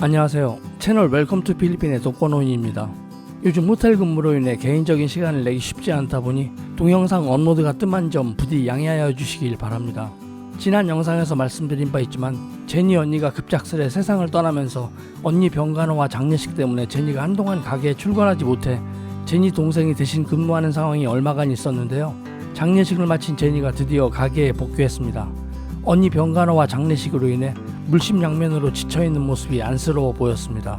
안녕하세요. 채널 웰컴 투 필리핀의 독거노인입니다. 요즘 호텔 근무로 인해 개인적인 시간을 내기 쉽지 않다 보니 동영상 업로드가 뜸한 점 부디 양해하여 주시길 바랍니다. 지난 영상에서 말씀드린 바 있지만 제니 언니가 급작스레 세상을 떠나면서 언니 병간호와 장례식 때문에 제니가 한동안 가게에 출근하지 못해 제니 동생이 대신 근무하는 상황이 얼마간 있었는데요. 장례식을 마친 제니가 드디어 가게에 복귀했습니다. 언니 병간호와 장례식으로 인해 물심양면으로 지쳐있는 모습이 안쓰러워 보였습니다.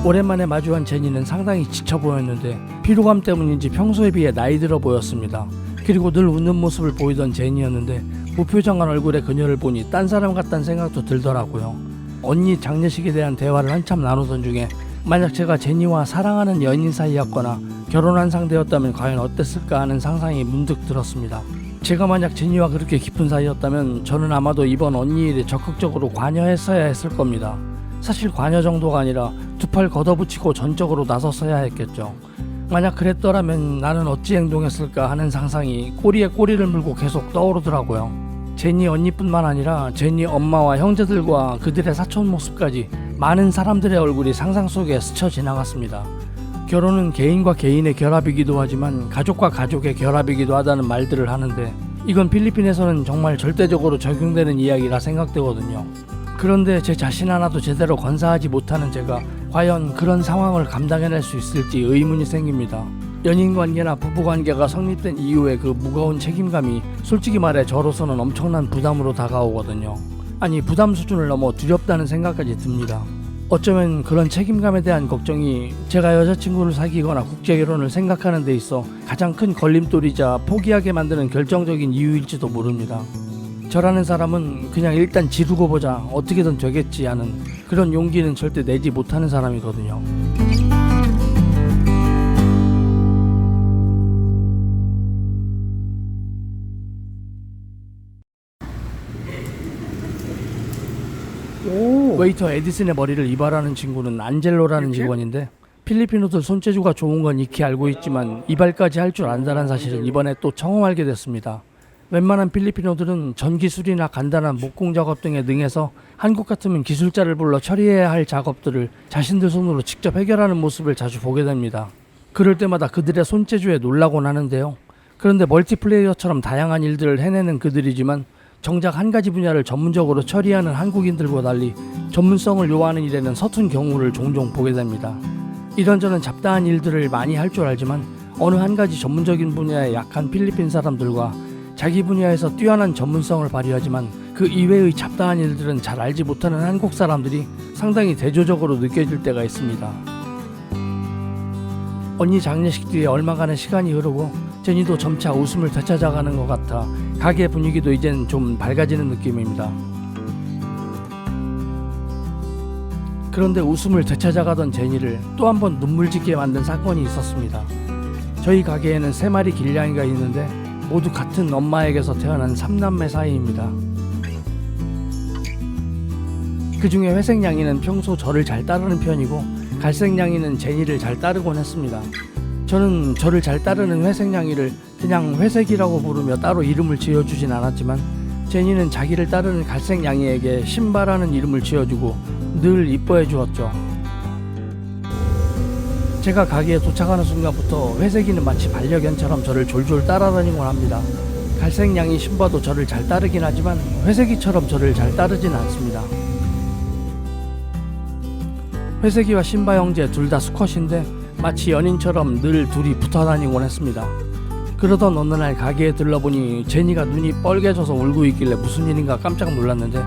오랜만에 마주한 제니는 상당히 지쳐 보였는데 피로감 때문인지 평소에 비해 나이 들어 보였습니다. 그리고 늘 웃는 모습을 보이던 제니였는데 무표정한 얼굴의 그녀를 보니 딴 사람 같다는 생각도 들더라고요. 언니 장례식에 대한 대화를 한참 나누던 중에 만약 제가 제니와 사랑하는 연인 사이였거나 결혼한 상대였다면 과연 어땠을까 하는 상상이 문득 들었습니다. 제가 만약 제니와 그렇게 깊은 사이였다면 저는 아마도 이번 언니 일에 적극적으로 관여했어야 했을 겁니다. 사실 관여 정도가 아니라 두 팔 걷어붙이고 전적으로 나섰어야 했겠죠. 만약 그랬더라면 나는 어찌 행동했을까 하는 상상이 꼬리에 꼬리를 물고 계속 떠오르더라고요. 제니 언니뿐만 아니라 제니 엄마와 형제들과 그들의 사촌 모습까지 많은 사람들의 얼굴이 상상 속에 스쳐 지나갔습니다. 결혼은 개인과 개인의 결합이기도 하지만 가족과 가족의 결합이기도 하다는 말들을 하는데 이건 필리핀에서는 정말 절대적으로 적용되는 이야기라 생각되거든요. 그런데 제 자신 하나도 제대로 건사하지 못하는 제가 과연 그런 상황을 감당해낼 수 있을지 의문이 생깁니다. 연인관계나 부부관계가 성립된 이후에 그 무거운 책임감이 솔직히 말해 저로서는 엄청난 부담으로 다가오거든요. 아니 부담 수준을 넘어 두렵다는 생각까지 듭니다. 어쩌면 그런 책임감에 대한 걱정이 제가 여자친구를 사귀거나 국제결혼을 생각하는 데 있어 가장 큰 걸림돌이자 포기하게 만드는 결정적인 이유일지도 모릅니다. 저라는 사람은 그냥 일단 지르고 보자 어떻게든 되겠지 하는 그런 용기는 절대 내지 못하는 사람이거든요. 웨이터 에디슨의 머리를 이발하는 친구는 안젤로라는 직원인데 필리핀어들 손재주가 좋은 건 익히 알고 있지만 이발까지 할 줄 안다는 사실은 이번에 또 처음 알게 됐습니다. 웬만한 필리핀어들은 전기술이나 간단한 목공 작업 등에 능해서 한국 같으면 기술자를 불러 처리해야 할 작업들을 자신들 손으로 직접 해결하는 모습을 자주 보게 됩니다. 그럴 때마다 그들의 손재주에 놀라곤 하는데요. 그런데 멀티플레이어처럼 다양한 일들을 해내는 그들이지만 정작 한 가지 분야를 전문적으로 처리하는 한국인들과 달리 전문성을 요하는 일에는 서툰 경우를 종종 보게 됩니다. 이런저런 잡다한 일들을 많이 할 줄 알지만 어느 한 가지 전문적인 분야에 약한 필리핀 사람들과 자기 분야에서 뛰어난 전문성을 발휘하지만 그 이외의 잡다한 일들은 잘 알지 못하는 한국 사람들이 상당히 대조적으로 느껴질 때가 있습니다. 언니 장례식 뒤에 얼마간의 시간이 흐르고 제니도 점차 웃음을 되찾아가는 것 같아 가게 분위기도 이젠 좀 밝아지는 느낌입니다. 그런데 웃음을 되찾아가던 제니를 또 한 번 눈물 짓게 만든 사건이 있었습니다. 저희 가게에는 3마리 길냥이가 있는데 모두 같은 엄마에게서 태어난 3남매 사이입니다. 그 중에 회색냥이는 평소 저를 잘 따르는 편이고 갈색냥이는 제니를 잘 따르곤 했습니다. 저는 저를 잘 따르는 회색냥이를 그냥 회색이라고 부르며 따로 이름을 지어주진 않았지만 제니는 자기를 따르는 갈색냥이에게 신바라는 이름을 지어주고 늘 이뻐해 주었죠. 제가 가게에 도착하는 순간부터 회색이는 마치 반려견처럼 저를 졸졸 따라다니곤 합니다. 갈색냥이 신바도 저를 잘 따르긴 하지만 회색이처럼 저를 잘 따르진 않습니다. 회색이와 신바 형제 둘 다 수컷인데 마치 연인처럼 늘 둘이 붙어다니곤 했습니다. 그러던 어느 날 가게에 들러보니 제니가 눈이 뻘개져서 울고 있길래 무슨 일인가 깜짝 놀랐는데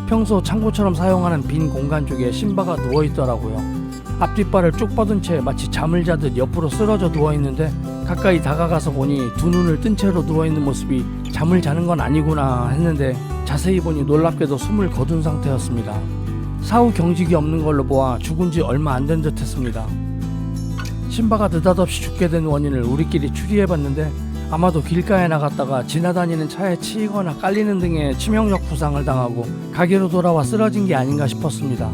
평소 창고처럼 사용하는 빈 공간 쪽에 신바가 누워있더라고요. 앞뒷발을 쭉 뻗은 채 마치 잠을 자듯 옆으로 쓰러져 누워있는데 가까이 다가가서 보니 두 눈을 뜬 채로 누워있는 모습이 잠을 자는 건 아니구나 했는데 자세히 보니 놀랍게도 숨을 거둔 상태였습니다. 사후 경직이 없는 걸로 보아 죽은 지 얼마 안 된 듯 했습니다. 신바가 느닷없이 죽게 된 원인을 우리끼리 추리해봤는데 아마도 길가에 나갔다가 지나다니는 차에 치이거나 깔리는 등의 치명적 부상을 당하고 가게로 돌아와 쓰러진 게 아닌가 싶었습니다.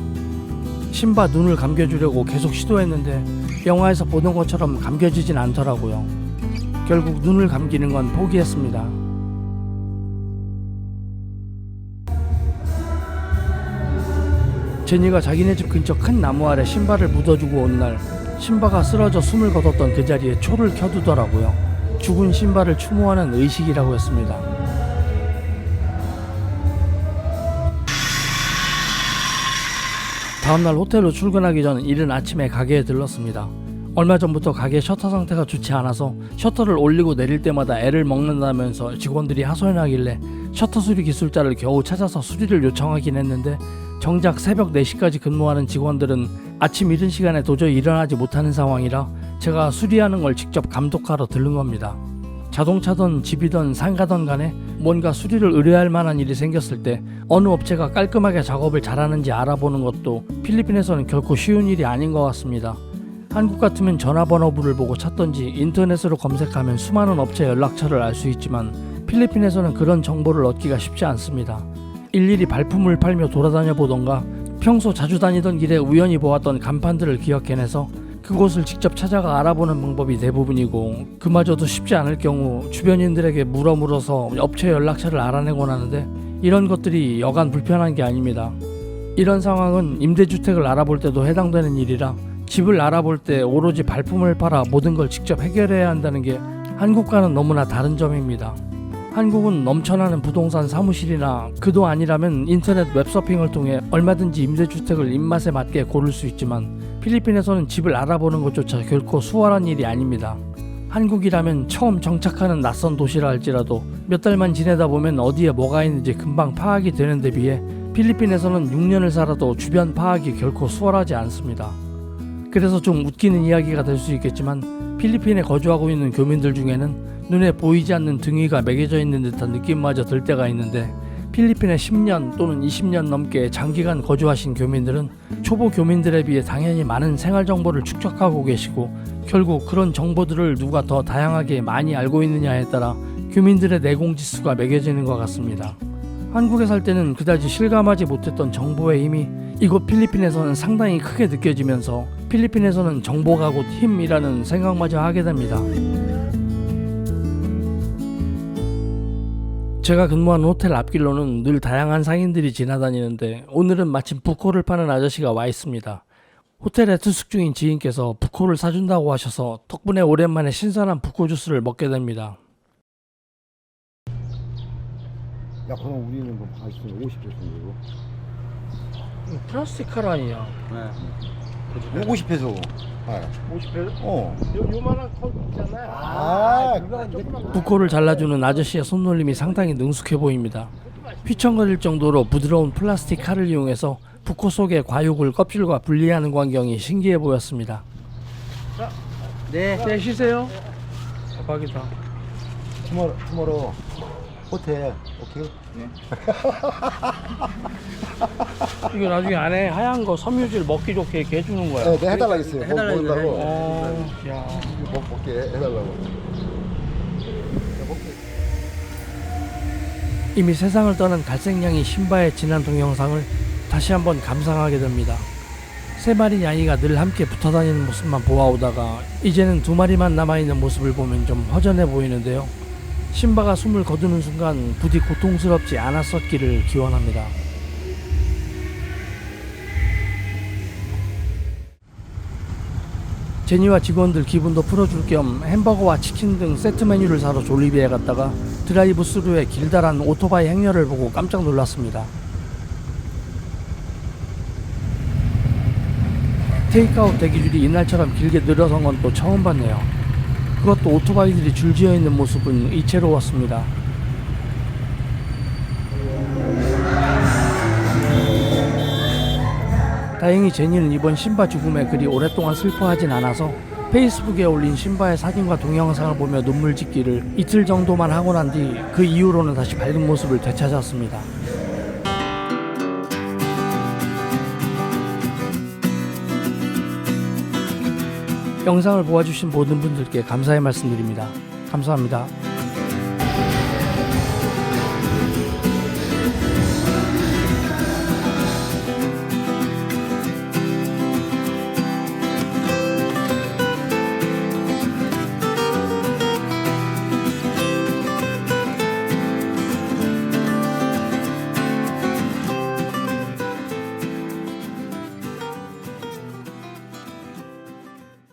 신바 눈을 감겨주려고 계속 시도했는데 영화에서 보던 것처럼 감겨지진 않더라고요. 결국 눈을 감기는 건 포기했습니다. 제니가 자기네 집 근처 큰 나무 아래 신바를 묻어주고 온 날 신바가 쓰러져 숨을 거뒀던 그 자리에 초를 켜두더라고요. 죽은 신바를 추모하는 의식이라고 했습니다. 다음날 호텔로 출근하기 전 이른 아침에 가게에 들렀습니다. 얼마 전부터 가게 셔터 상태가 좋지 않아서 셔터를 올리고 내릴 때마다 애를 먹는다면서 직원들이 하소연하길래 셔터 수리 기술자를 겨우 찾아서 수리를 요청하긴 했는데 정작 새벽 4시까지 근무하는 직원들은 아침 이른 시간에 도저히 일어나지 못하는 상황이라 제가 수리하는 걸 직접 감독하러 들른 겁니다. 자동차든 집이든 상가든 간에 뭔가 수리를 의뢰할 만한 일이 생겼을 때 어느 업체가 깔끔하게 작업을 잘하는지 알아보는 것도 필리핀에서는 결코 쉬운 일이 아닌 것 같습니다. 한국 같으면 전화번호부를 보고 찾던지 인터넷으로 검색하면 수많은 업체 연락처를 알 수 있지만 필리핀에서는 그런 정보를 얻기가 쉽지 않습니다. 일일이 발품을 팔며 돌아다녀 보던가 평소 자주 다니던 길에 우연히 보았던 간판들을 기억해내서 그곳을 직접 찾아가 알아보는 방법이 대부분이고 그마저도 쉽지 않을 경우 주변인들에게 물어서 업체 연락처를 알아내곤 하는데 이런 것들이 여간 불편한 게 아닙니다. 이런 상황은 임대주택을 알아볼 때도 해당되는 일이라 집을 알아볼 때 오로지 발품을 팔아 모든 걸 직접 해결해야 한다는 게 한국과는 너무나 다른 점입니다. 한국은 넘쳐나는 부동산 사무실이나 그도 아니라면 인터넷 웹서핑을 통해 얼마든지 임대주택을 입맛에 맞게 고를 수 있지만 필리핀에서는 집을 알아보는 것조차 결코 수월한 일이 아닙니다. 한국이라면 처음 정착하는 낯선 도시라 할지라도 몇 달만 지내다 보면 어디에 뭐가 있는지 금방 파악이 되는 데 비해 필리핀에서는 6년을 살아도 주변 파악이 결코 수월하지 않습니다. 그래서 좀 웃기는 이야기가 될 수 있겠지만 필리핀에 거주하고 있는 교민들 중에는 눈에 보이지 않는 등위가 매겨져 있는 듯한 느낌마저 들 때가 있는데 필리핀에 10년 또는 20년 넘게 장기간 거주하신 교민들은 초보 교민들에 비해 당연히 많은 생활 정보를 축적하고 계시고 결국 그런 정보들을 누가 더 다양하게 많이 알고 있느냐에 따라 교민들의 내공지수가 매겨지는 것 같습니다. 한국에 살 때는 그다지 실감하지 못했던 정보의 힘이 이곳 필리핀에서는 상당히 크게 느껴지면서 필리핀에서는 정보가 곧 힘이라는 생각마저 하게 됩니다. 제가 근무하는 호텔 앞길로는 늘 다양한 상인들이 지나다니는데 오늘은 마침 부코를 파는 아저씨가 와 있습니다. 호텔에 투숙 중인 지인께서 부코를 사준다고 하셔서 덕분에 오랜만에 신선한 부코 주스를 먹게 됩니다. 야, 그럼 우리는 뭐 가있으면 50페소 플라스틱 칼 아니야? 네. 50페소. 50배? 요만한 컵 있잖아요. 그거 이제 부코를 잘라주는 아저씨의 손놀림이 상당히 능숙해 보입니다. 휘청거릴 정도로 부드러운 플라스틱 칼을 이용해서 부코 속의 과육을 껍질과 분리하는 광경이 신기해 보였습니다. 네. 네, 쉬세요. 대박이다. 투모로우 호텔 오케이. 네. 이거 나중에 안에 하얀 거 섬유질 먹기 좋게 이렇게 해주는 거야. 네, 네 해달라고 했어요. 해달라고 먹으려고. 야. 먹게 해달라고. 이미 세상을 떠난 갈색냥이 신바의 지난 동영상을 다시 한번 감상하게 됩니다. 세 마리 양이가 늘 함께 붙어 다니는 모습만 보아오다가 이제는 두 마리만 남아있는 모습을 보면 좀 허전해 보이는데요. 신바가 숨을 거두는 순간 부디 고통스럽지 않았었기를 기원합니다. 제니와 직원들 기분도 풀어줄 겸 햄버거와 치킨 등 세트 메뉴를 사러 졸리비에 갔다가 드라이브 스루의 길다란 오토바이 행렬을 보고 깜짝 놀랐습니다. 테이크아웃 대기줄이 이날처럼 길게 늘어선 건 또 처음 봤네요. 그것도 오토바이들이 줄지어 있는 모습은 이채로웠습니다. 다행히 제니는 이번 신바 죽음에 그리 오랫동안 슬퍼하진 않아서 페이스북에 올린 신바의 사진과 동영상을 보며 눈물 짓기를 이틀 정도만 하고 난 뒤 그 이후로는 다시 밝은 모습을 되찾았습니다. 영상을 보아주신 모든 분들께 감사의 말씀드립니다. 감사합니다.